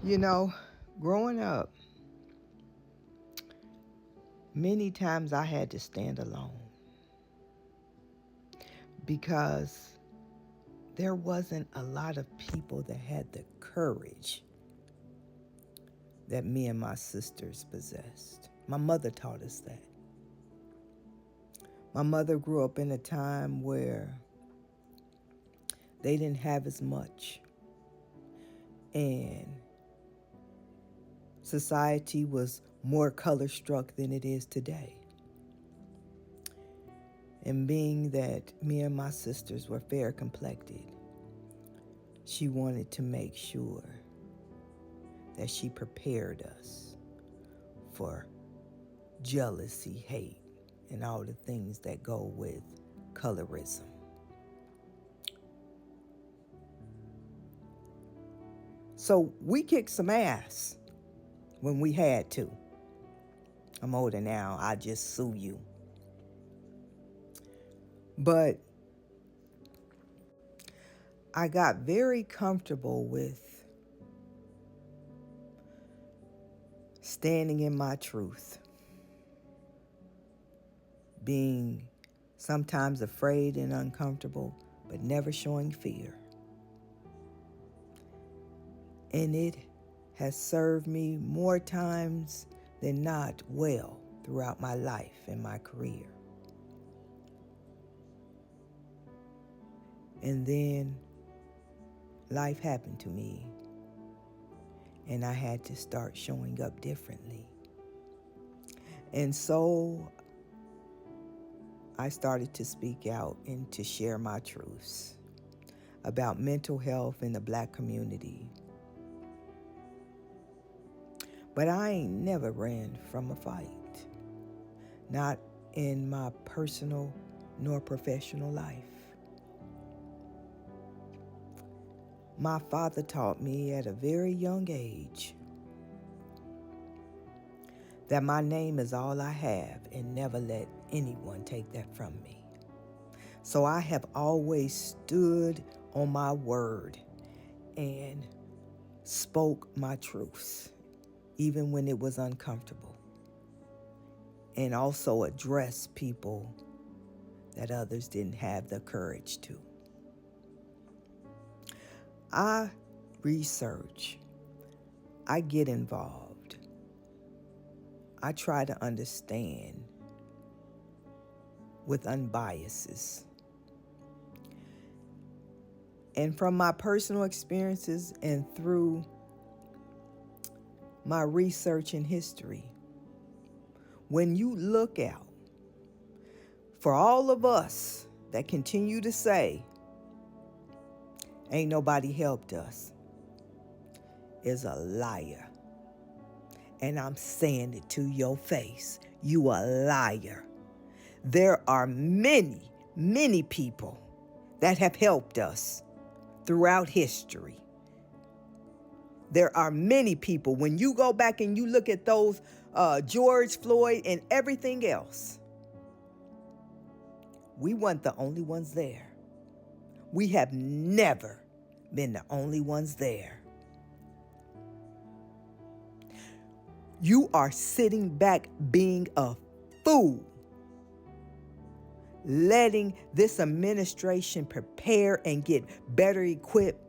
You know, growing up, many times I had to stand alone because there wasn't a lot of people that had the courage that me and my sisters possessed. My mother taught us that. My mother grew up in a time where they didn't have as much, and society was more color struck than it is today. And being that me and my sisters were fair complected, she wanted to make sure that she prepared us for jealousy, hate, and all the things that go with colorism. So we kicked some ass when we had to. I'm older now, I just sue you. But I got very comfortable with standing in my truth, being sometimes afraid and uncomfortable, but never showing fear. And it has served me more times than not well throughout my life and my career. And then life happened to me, and I had to start showing up differently. And so I started to speak out and to share my truths about mental health in the Black community. But I ain't never ran from a fight, not in my personal nor professional life. My father taught me at a very young age that my name is all I have and never let anyone take that from me. So I have always stood on my word and spoke my truths, even when it was uncomfortable, and also addressed people that others didn't have the courage to. I research, I get involved, I try to understand with unbiases. And from my personal experiences and through my research and history, when you look out for all of us that continue to say, ain't nobody helped us, is a liar. And I'm saying it to your face. You a liar. There are many, many people that have helped us throughout history. There are many people, when you go back and you look at those George Floyd and everything else, we weren't the only ones there. We have never been the only ones there. You are sitting back being a fool, letting this administration prepare and get better equipped,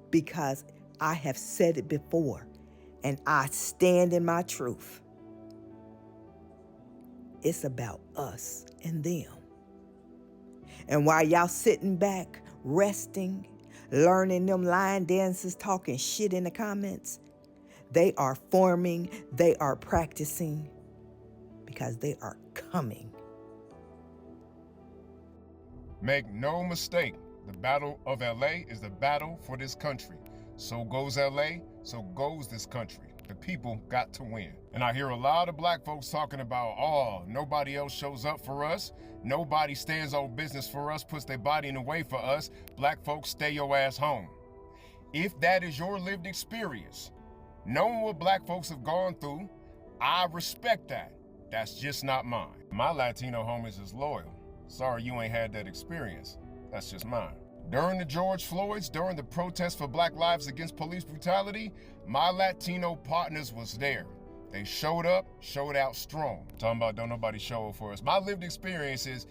because I have said it before and I stand in my truth. It's about us and them. And while y'all sitting back, resting, learning them line dances, talking shit in the comments, they are forming, they are practicing, because they are coming. Make no mistake, the Battle of LA is the battle for this country. So goes LA, so goes this country. The people got to win. And I hear a lot of black folks talking about, oh, nobody else shows up for us. Nobody stands on business for us, puts their body in the way for us. Black folks, stay your ass home. If that is your lived experience, knowing what black folks have gone through, I respect that. That's just not mine. My Latino homies is loyal. Sorry you ain't had that experience. That's just mine. During the George Floyds, during the protest for Black Lives Against Police Brutality, my Latino partners was there. They showed up, showed out strong. Talking about don't nobody show up for us. My lived experience is,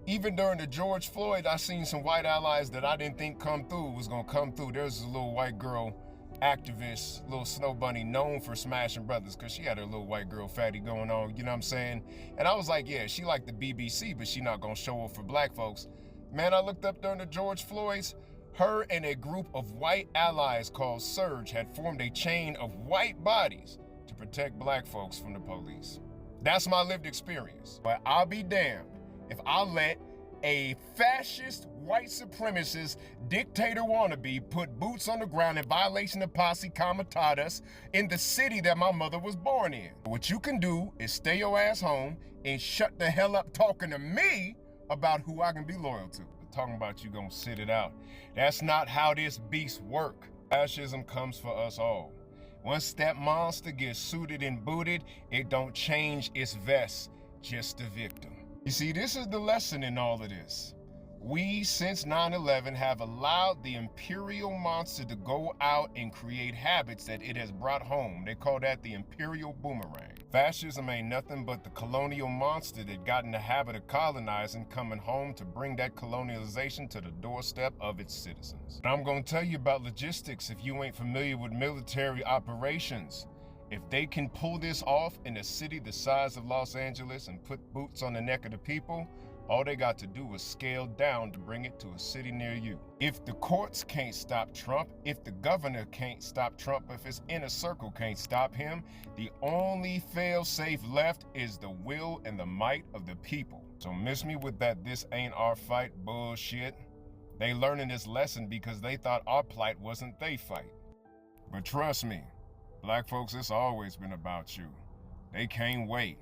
even during the George Floyd, I seen some white allies that I didn't think was gonna come through. There's a little white girl activist, little snow bunny, known for smashing brothers, because she had her little white girl fatty going on, you know what I'm saying? And I was like, yeah, she like the BBC, but she not gonna show up for black folks. Man, I looked up during the George Floyds, her and a group of white allies called Surge had formed a chain of white bodies to protect black folks from the police. That's my lived experience. But I'll be damned if I let a fascist, white supremacist, dictator wannabe put boots on the ground in violation of Posse Comitatus in the city that my mother was born in. What you can do is stay your ass home and shut the hell up talking to me about who I can be loyal to. But talking about you gonna sit it out. That's not how this beast work. Fascism comes for us all. Once that monster gets suited and booted, it don't change its vest, just the victim. You see, this is the lesson in all of this. We, since 9/11, have allowed the imperial monster to go out and create habits that it has brought home. They call that the imperial boomerang. Fascism ain't nothing but the colonial monster that got in the habit of colonizing, coming home to bring that colonialization to the doorstep of its citizens. But I'm gonna tell you about logistics if you ain't familiar with military operations. If they can pull this off in a city the size of Los Angeles and put boots on the neck of the people, all they got to do is scale down to bring it to a city near you. If the courts can't stop Trump, if the governor can't stop Trump, if his inner circle can't stop him, the only fail-safe left is the will and the might of the people. So miss me with that "this ain't our fight" bullshit. They learning this lesson because they thought our plight wasn't they fight. But trust me, black folks, it's always been about you. They can't wait.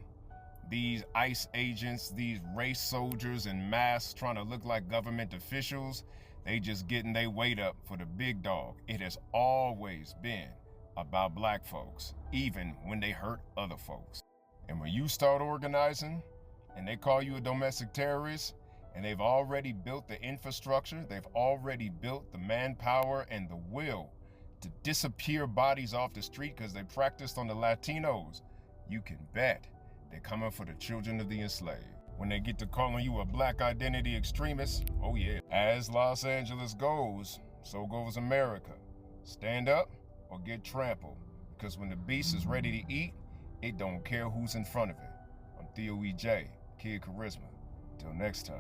These ICE agents, these race soldiers in masks trying to look like government officials, they just getting their weight up for the big dog. It has always been about black folks, even when they hurt other folks. And when you start organizing and they call you a domestic terrorist, and they've already built the infrastructure, they've already built the manpower and the will to disappear bodies off the street because they practiced on the Latinos, you can bet they're coming for the children of the enslaved. When they get to calling you a black identity extremist, oh yeah. As Los Angeles goes, so goes America. Stand up or get trampled. Because when the beast is ready to eat, it don't care who's in front of it. I'm Theo E.J., Kid Charisma. Till next time.